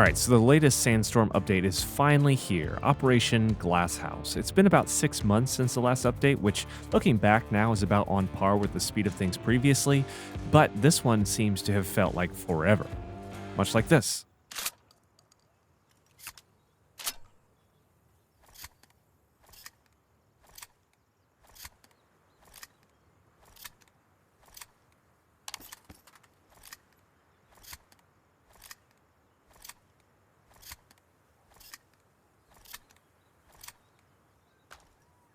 Alright, so the latest Sandstorm update is finally here, Operation Glasshouse. It's been about 6 months since the last update, which looking back now is about on par with the speed of things previously, but this one seems to have felt like forever. Much like this.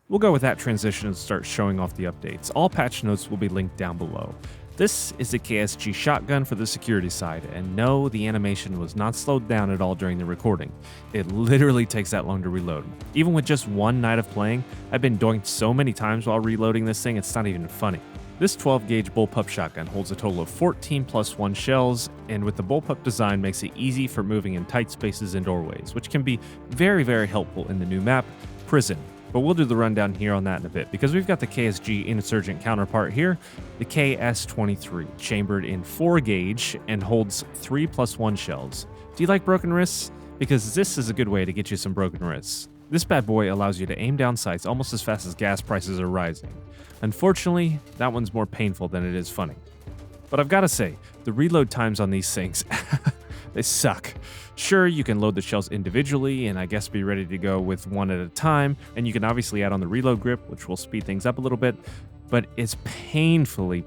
We'll go with that transition and start showing off the updates. All patch notes will be linked down below. This is a KSG shotgun for the security side, and no, the animation was not slowed down at all during the recording. It literally takes that long to reload. Even with just one night of playing, I've been doinked so many times while reloading this thing, it's not even funny. This 12-gauge bullpup shotgun holds a total of 14 plus 1 shells, and with the bullpup design makes it easy for moving in tight spaces and doorways, which can be very, very helpful in the new map, Prison. But we'll do the rundown here on that in a bit, because we've got the KSG Insurgent counterpart here, the KS-23, chambered in 4-gauge and holds 3 plus 1 shells. Do you like broken wrists? Because this is a good way to get you some broken wrists. This bad boy allows you to aim down sights almost as fast as gas prices are rising. Unfortunately, that one's more painful than it is funny. But I've got to say, the reload times on these things, they suck. Sure, you can load the shells individually and I guess be ready to go with one at a time, and you can obviously add on the reload grip, which will speed things up a little bit, but it's painfully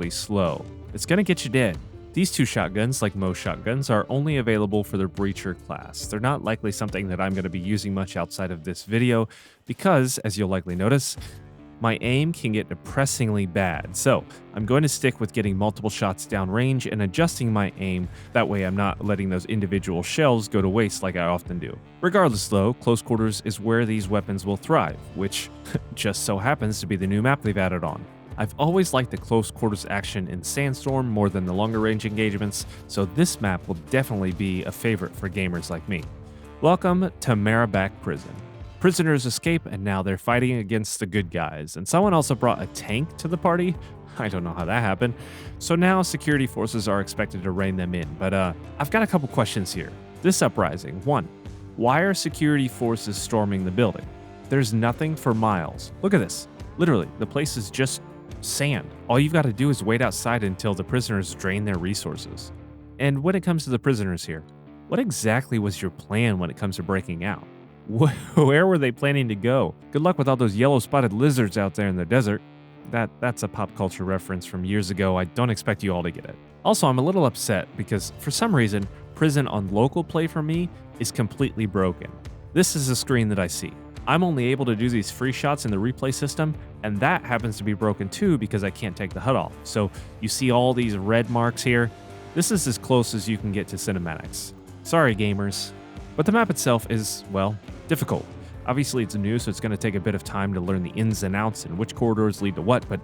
slow. It's gonna get you dead. These two shotguns, like most shotguns, are only available for their breacher class. They're not likely something that I'm gonna be using much outside of this video because, as you'll likely notice, my aim can get depressingly bad, so I'm going to stick with getting multiple shots downrange and adjusting my aim, that way I'm not letting those individual shells go to waste like I often do. Regardless though, close quarters is where these weapons will thrive, which just so happens to be the new map they've added on. I've always liked the close quarters action in Sandstorm more than the longer range engagements, so this map will definitely be a favorite for gamers like me. Welcome to Marabak Prison. Prisoners escape, and now they're fighting against the good guys. And someone also brought a tank to the party. I don't know how that happened. So now security forces are expected to rein them in. But I've got a couple questions here. This uprising. 1. Why are security forces storming the building? There's nothing for miles. Look at this. Literally, the place is just sand. All you've got to do is wait outside until the prisoners drain their resources. And when it comes to the prisoners here, what exactly was your plan when it comes to breaking out? Where were they planning to go? Good luck with all those yellow spotted lizards out there in the desert. That's a pop culture reference from years ago. I don't expect you all to get it. Also, I'm a little upset because for some reason, Prison on local play for me is completely broken. This is the screen that I see. I'm only able to do these free shots in the replay system, and that happens to be broken too because I can't take the HUD off. So you see all these red marks here? This is as close as you can get to cinematics. Sorry, gamers. But the map itself is, well, difficult. Obviously it's new, so it's going to take a bit of time to learn the ins and outs and which corridors lead to what, but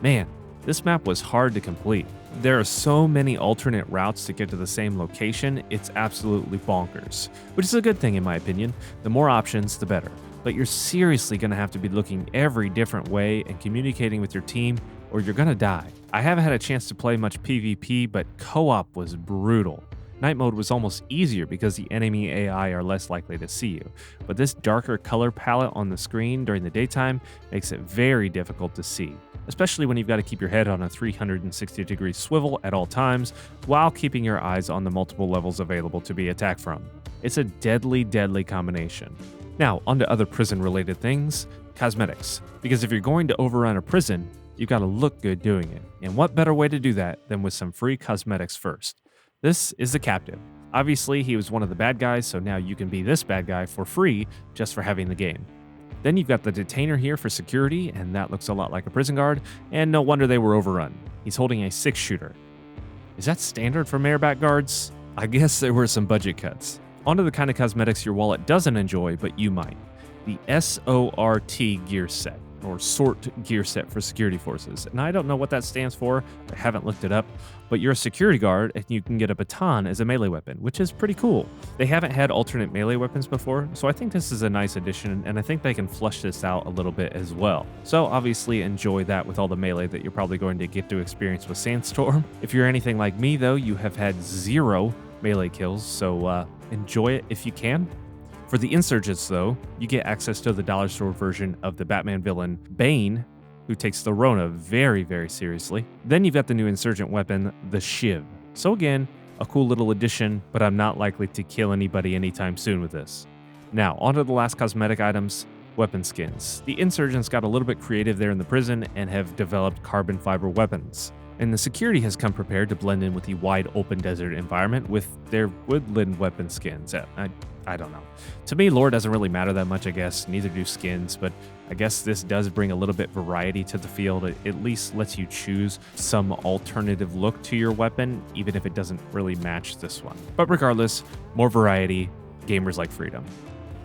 man, this map was hard to complete. There are so many alternate routes to get to the same location, it's absolutely bonkers. Which is a good thing in my opinion. The more options, the better. But you're seriously going to have to be looking every different way and communicating with your team, or you're going to die. I haven't had a chance to play much PvP, but co-op was brutal. Night mode was almost easier because the enemy AI are less likely to see you, but this darker color palette on the screen during the daytime makes it very difficult to see, especially when you've got to keep your head on a 360-degree swivel at all times while keeping your eyes on the multiple levels available to be attacked from. It's a deadly combination. Now, onto other prison-related things, cosmetics, because if you're going to overrun a prison, you've got to look good doing it, and what better way to do that than with some free cosmetics first. This is the captive. Obviously, he was one of the bad guys, so now you can be this bad guy for free just for having the game. Then you've got the detainer here for security, and that looks a lot like a prison guard, and no wonder they were overrun. He's holding a 6-shooter. Is that standard for Marabak guards? I guess there were some budget cuts. Onto the kind of cosmetics your wallet doesn't enjoy, but you might. The SORT gear set, or SORT gear set for security forces. And I don't know what that stands for, I haven't looked it up, but you're a security guard and you can get a baton as a melee weapon, which is pretty cool. They haven't had alternate melee weapons before, so I think this is a nice addition, and I think they can flesh this out a little bit as well. So obviously enjoy that with all the melee that you're probably going to get to experience with Sandstorm. If you're anything like me though, you have had 0 melee kills, so enjoy it if you can. For the Insurgents, though, you get access to the dollar store version of the Batman villain Bane, who takes the Rona very, very seriously. Then you've got the new Insurgent weapon, the Shiv. So again, a cool little addition, but I'm not likely to kill anybody anytime soon with this. Now, onto the last cosmetic items, weapon skins. The Insurgents got a little bit creative there in the prison and have developed carbon fiber weapons. And the security has come prepared to blend in with the wide open desert environment with their woodland weapon skins. I don't know. To me, lore doesn't really matter that much, I guess. Neither do skins, but I guess this does bring a little bit variety to the field. It at least lets you choose some alternative look to your weapon, even if it doesn't really match this one. But regardless, more variety, gamers like freedom.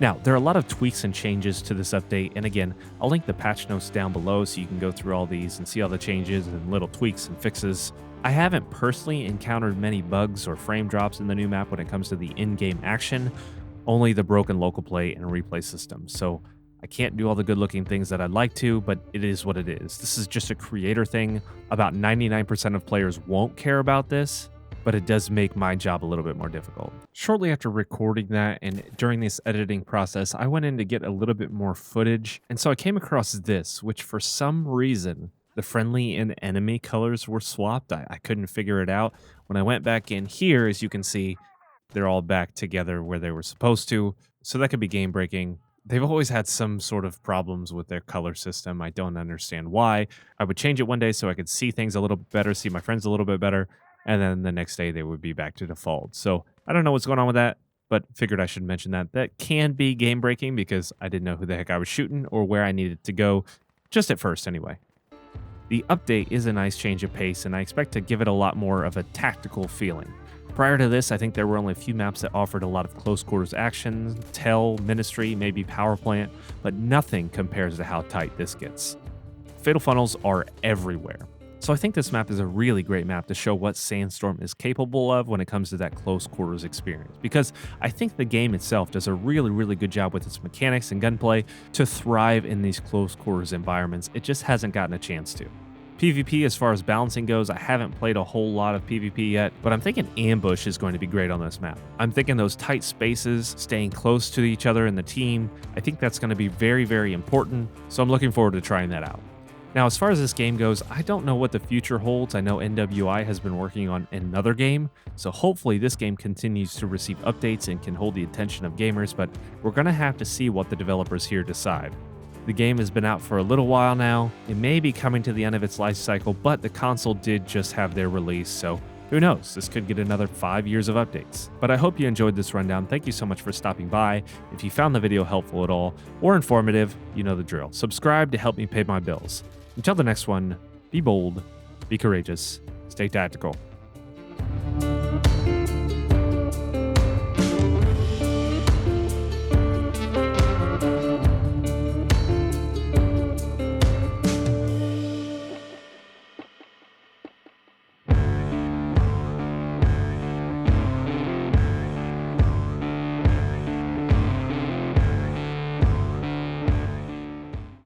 Now, there are a lot of tweaks and changes to this update, and again, I'll link the patch notes down below so you can go through all these and see all the changes and little tweaks and fixes. I haven't personally encountered many bugs or frame drops in the new map when it comes to the in-game action, only the broken local play and replay system. So I can't do all the good looking things that I'd like to, but it is what it is. This is just a creator thing. About 99% of players won't care about this, but it does make my job a little bit more difficult. Shortly after recording that and during this editing process, I went in to get a little bit more footage, and so I came across this, which for some reason, the friendly and enemy colors were swapped. I couldn't figure it out. When I went back in here, as you can see, they're all back together where they were supposed to, so that could be game breaking. They've always had some sort of problems with their color system. I don't understand why. I would change it one day so I could see things a little bit better, see my friends a little bit better, and then the next day they would be back to default. So I don't know what's going on with that, but figured I should mention that. That can be game breaking because I didn't know who the heck I was shooting or where I needed to go, just at first anyway. The update is a nice change of pace, and I expect to give it a lot more of a tactical feeling. Prior to this, I think there were only a few maps that offered a lot of close quarters action, Tell, Ministry, maybe Power Plant, but nothing compares to how tight this gets. Fatal funnels are everywhere. So I think this map is a really great map to show what Sandstorm is capable of when it comes to that close quarters experience, because I think the game itself does a really, really good job with its mechanics and gunplay to thrive in these close quarters environments. It just hasn't gotten a chance to. PvP, as far as balancing goes, I haven't played a whole lot of PvP yet, but I'm thinking ambush is going to be great on this map. I'm thinking those tight spaces, staying close to each other in the team, I think that's going to be very, very important, so I'm looking forward to trying that out. Now, as far as this game goes, I don't know what the future holds. I know NWI has been working on another game, so hopefully this game continues to receive updates and can hold the attention of gamers, but we're going to have to see what the developers here decide. The game has been out for a little while now. It may be coming to the end of its life cycle, but the console did just have their release, so who knows? This could get another 5 years of updates. But I hope you enjoyed this rundown. Thank you so much for stopping by. If you found the video helpful at all or informative, you know the drill. Subscribe to help me pay my bills. Until the next one, be bold, be courageous, stay tactical.